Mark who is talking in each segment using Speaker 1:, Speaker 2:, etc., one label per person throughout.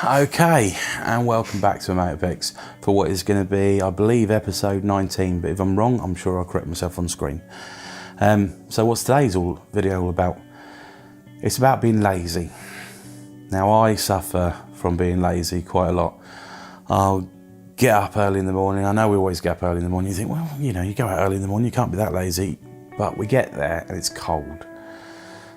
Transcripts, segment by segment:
Speaker 1: Okay, and welcome back to Cinematography for what is going to be, I believe, episode 19, but if I'm wrong, I'm sure I'll correct myself on screen. So what's today's video all about? It's about being lazy. Now, I suffer from being lazy quite a lot. I'll get up early in the morning. I know we always get up early in the morning. You think, well, you know, you go out early in the morning, you can't be that lazy. But we get there and it's cold.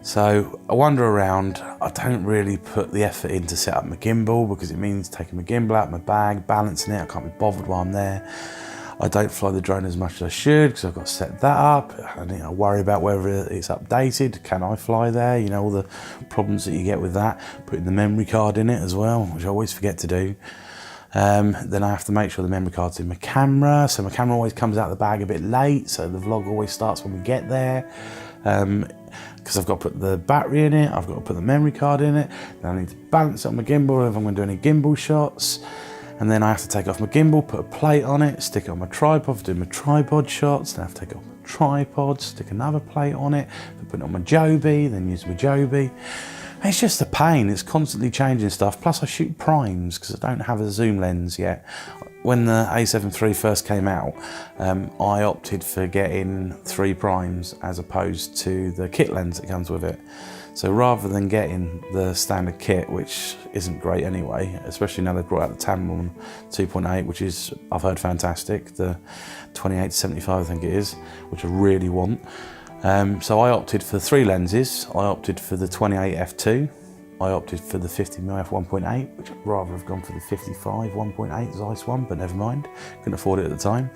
Speaker 1: So I wander around. I don't really put the effort in to set up my gimbal because it means taking my gimbal out of my bag, balancing it. I can't be bothered while I'm there. I don't fly the drone as much as I should because I've got to set that up. I worry about whether it's updated. Can I fly there? You know, all the problems that you get with that. Putting the memory card in it as well, which I always forget to do. Then I have to make sure the memory card's in my camera. So my camera always comes out of the bag a bit late. So the vlog always starts when we get there. Because I've got to put the battery in it, I've got to put the memory card in it, then I need to balance it on my gimbal if I'm going to do any gimbal shots, and then I have to take off my gimbal, put a plate on it, stick it on my tripod for doing my tripod shots, then I have to take it off my tripod, stick another plate on it, then put it on my Joby, then use my Joby. It's just a pain, it's constantly changing stuff, plus I shoot primes because I don't have a zoom lens yet. When the A7iii first came out, I opted for getting 3 primes as opposed to the kit lens that comes with it. So rather than getting the standard kit, which isn't great anyway, especially now they've brought out the Tamron 2.8, which is, I've heard, fantastic, the 28-75 I think it is, which I really want. So I opted for 3 lenses. I opted for the 28 f2. I opted for the 50mm f1.8, which I'd rather have gone for the 55 1.8 Zeiss one, but never mind. Couldn't afford it at the time.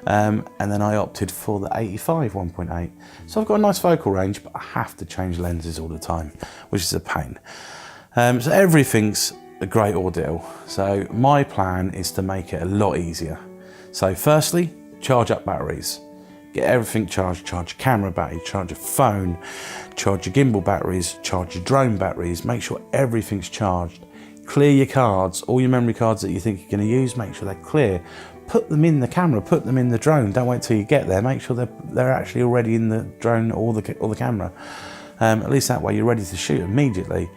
Speaker 1: And then I opted for the 85 1.8. So I've got a nice focal range, but I have to change lenses all the time, which is a pain. So everything's a great ordeal. So my plan is to make it a lot easier. So firstly, charge up batteries. Get everything charged, charge your camera battery, charge your phone, charge your gimbal batteries, charge your drone batteries, make sure everything's charged. Clear your cards, all your memory cards that you think you're going to use, make sure they're clear. Put them in the camera, put them in the drone, don't wait till you get there, make sure they're actually already in the drone or the camera. At least that way you're ready to shoot immediately.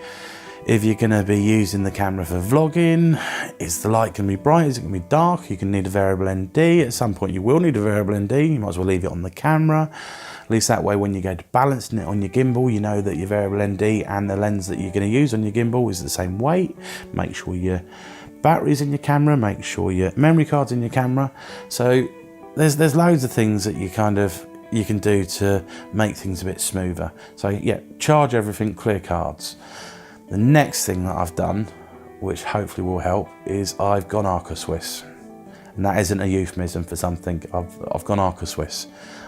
Speaker 1: If you're going to be using the camera for vlogging, is the light going to be bright? Is it going to be dark? You can need a variable ND. At some point you will need a variable ND. You might as well leave it on the camera. At least that way when you go to balancing it on your gimbal, you know that your variable ND and the lens that you're going to use on your gimbal is the same weight. Make sure your battery's in your camera. Make sure your memory card's in your camera. So there's loads of things that you can do to make things a bit smoother. So yeah, charge everything, clear cards. The next thing that I've done, which hopefully will help, is I've gone Arca Swiss. And that isn't a euphemism for something. I've gone Arca Swiss.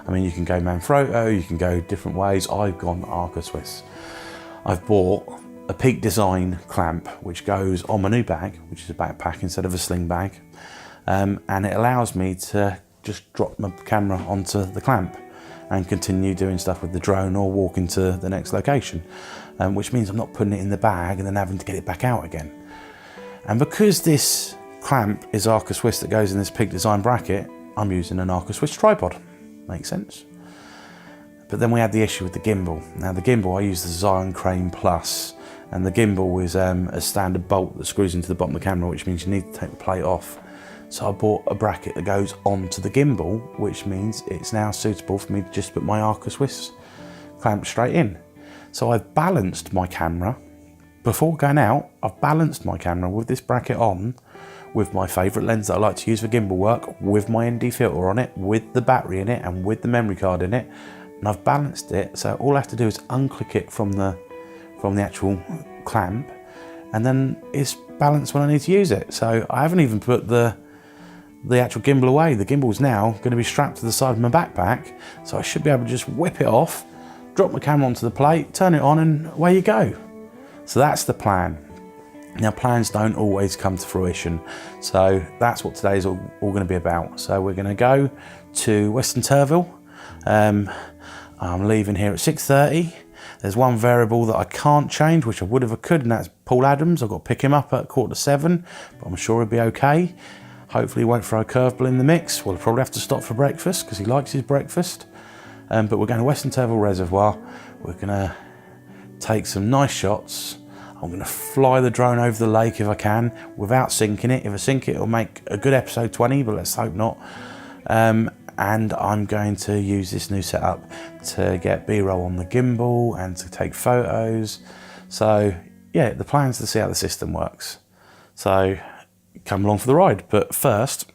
Speaker 1: I mean, you can go Manfrotto, you can go different ways. I've gone Arca Swiss. I've bought a Peak Design clamp, which goes on my new bag, which is a backpack instead of a sling bag. And it allows me to just drop my camera onto the clamp and continue doing stuff with the drone or walking to the next location, which means I'm not putting it in the bag and then having to get it back out again. And because this clamp is Arca Swiss that goes in this Peak Design bracket, I'm using an Arca Swiss tripod. Makes sense. But then we had the issue with the gimbal. Now the gimbal, I use the Zion Crane Plus, and the gimbal is a standard bolt that screws into the bottom of the camera, which means you need to take the plate off. So I bought a bracket that goes onto the gimbal, which means it's now suitable for me to just put my Arca Swiss clamp straight in. So I've balanced my camera. Before going out, I've balanced my camera with this bracket on, with my favourite lens that I like to use for gimbal work, with my ND filter on it, with the battery in it, and with the memory card in it. And I've balanced it, so all I have to do is unclick it from the actual clamp, and then it's balanced when I need to use it. So I haven't even put the actual gimbal away. The gimbal's now going to be strapped to the side of my backpack, so I should be able to just whip it off, drop my camera onto the plate, turn it on, and away you go. So that's the plan. Now, plans don't always come to fruition, so that's what today's all going to be about. So we're going to go to Western Turville. I'm leaving here at 6:30. There's one variable that I can't change, which I would if I could, and that's Paul Adams. I've got to pick him up at 6:45, but I'm sure he'll be okay. Hopefully he won't throw a curveball in the mix. We'll probably have to stop for breakfast because he likes his breakfast. But we're going to Western Turville Reservoir. We're going to take some nice shots. I'm going to fly the drone over the lake if I can, without sinking it. If I sink it, it'll make a good episode 20, but let's hope not. And I'm going to use this new setup to get B-roll on the gimbal and to take photos. So yeah, the plan's to see how the system works. So come along for the ride. But first,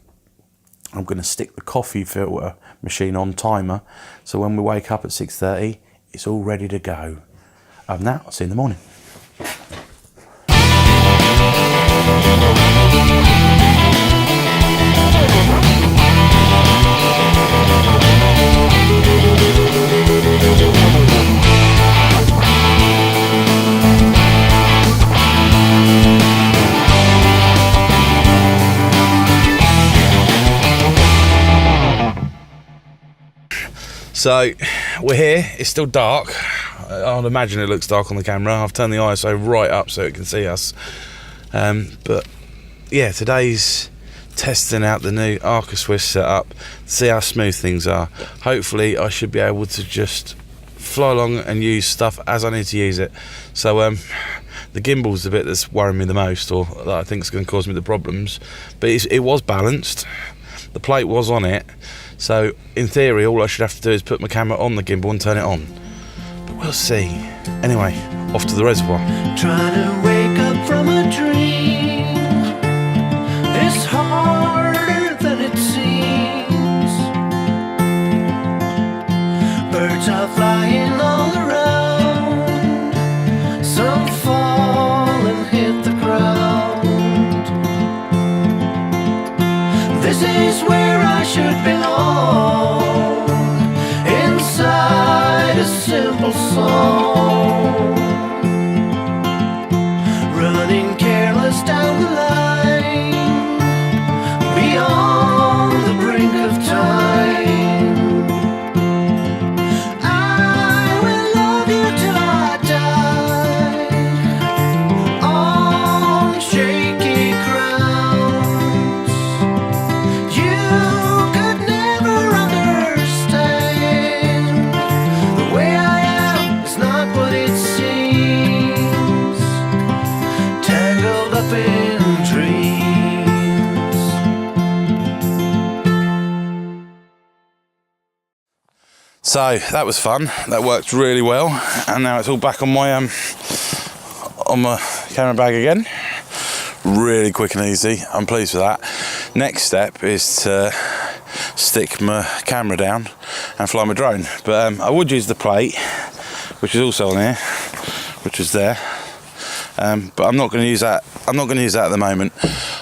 Speaker 1: I'm going to stick the coffee filter machine on timer, so when we wake up at 6:30, it's all ready to go. Other than that, I'll see you in the morning. So we're here, it's still dark. I'd imagine it looks dark on the camera. I've turned the ISO right up so it can see us. But yeah, today's testing out the new Arca Swiss setup, see how smooth things are. Hopefully I should be able to just fly along and use stuff as I need to use it. So the gimbal's the bit that's worrying me the most, or that I think is going to cause me the problems. But it was balanced, the plate was on it. So in theory, all I should have to do is put my camera on the gimbal and turn it on. But we'll see. Anyway, off to the reservoir.
Speaker 2: Trying to wake up from a dream is harder than it seems. Birds are flying all around, some fall and hit the ground. This is where I should belong, inside a simple song, running careless down the line, beyond the brink of time. I will love you till I die, on shaky grounds. You could never understand. The way I am is not what it seems. Tangled up in dreams.
Speaker 1: So that was fun. That worked really well, and now it's all back on my camera bag again. Really quick and easy. I'm pleased with that. Next step is to stick my camera down and fly my drone. But I would use the plate, which is also on here, which is there. But I'm not going to use that. I'm not going to use that at the moment.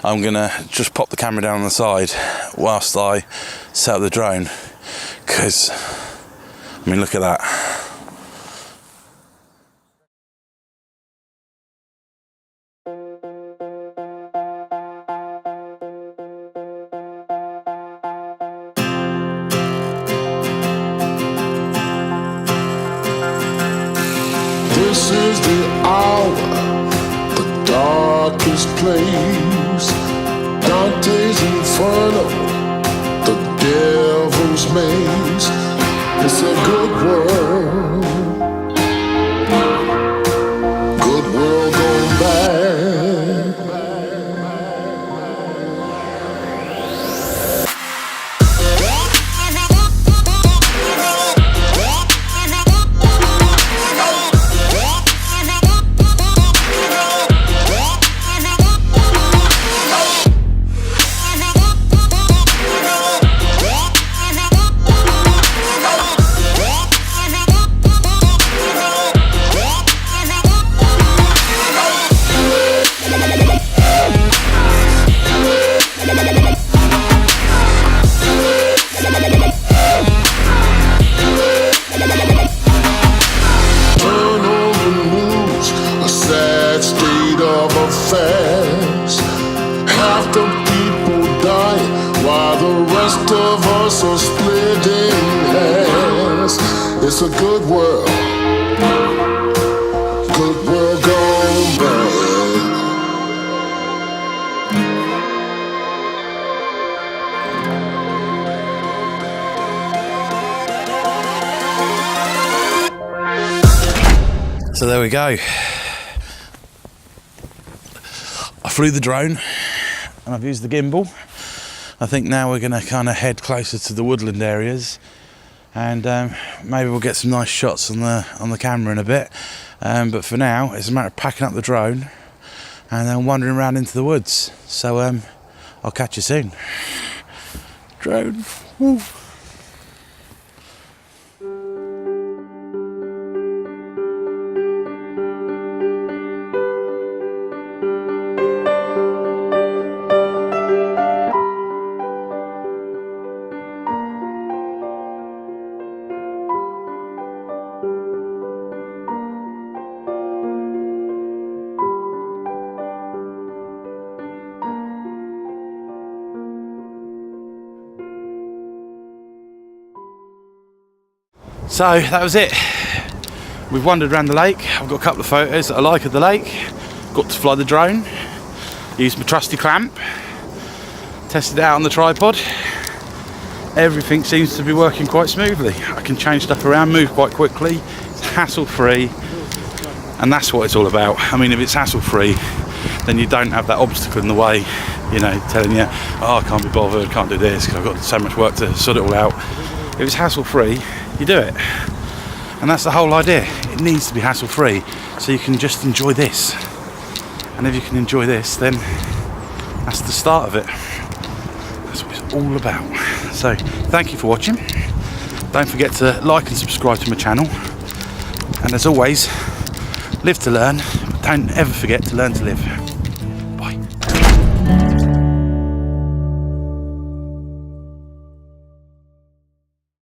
Speaker 1: I'm going to just pop the camera down on the side whilst I set up the drone. Because, I mean, look at that.
Speaker 3: This is the hour, the darkest place. Dante's Inferno, the devil's maze. It's a good world, good world gone bad. Half the people die while the rest of us are splitting hairs. It's a good world gone bad.
Speaker 1: So there we go. flew the drone and I've used the gimbal. I think now we're going to kind of head closer to the woodland areas, and maybe we'll get some nice shots on the camera in a bit. But for now, it's a matter of packing up the drone and then wandering around into the woods. So I'll catch you soon. Drone. Woo. So that was it. We've wandered around the lake. I've got a couple of photos that I like of the lake. Got to fly the drone. Used my trusty clamp. Tested it out on the tripod. Everything seems to be working quite smoothly. I can change stuff around, move quite quickly. It's hassle-free, and that's what it's all about. I mean, if it's hassle-free, then you don't have that obstacle in the way, you know, telling you, oh, I can't be bothered, can't do this, because I've got so much work to sort it all out. If it's hassle-free, you do it. And that's the whole idea. It needs to be hassle-free, so you can just enjoy this. And if you can enjoy this, then that's the start of it. That's what it's all about. So, thank you for watching. Don't forget to like and subscribe to my channel. And as always, live to learn, but don't ever forget to learn to live.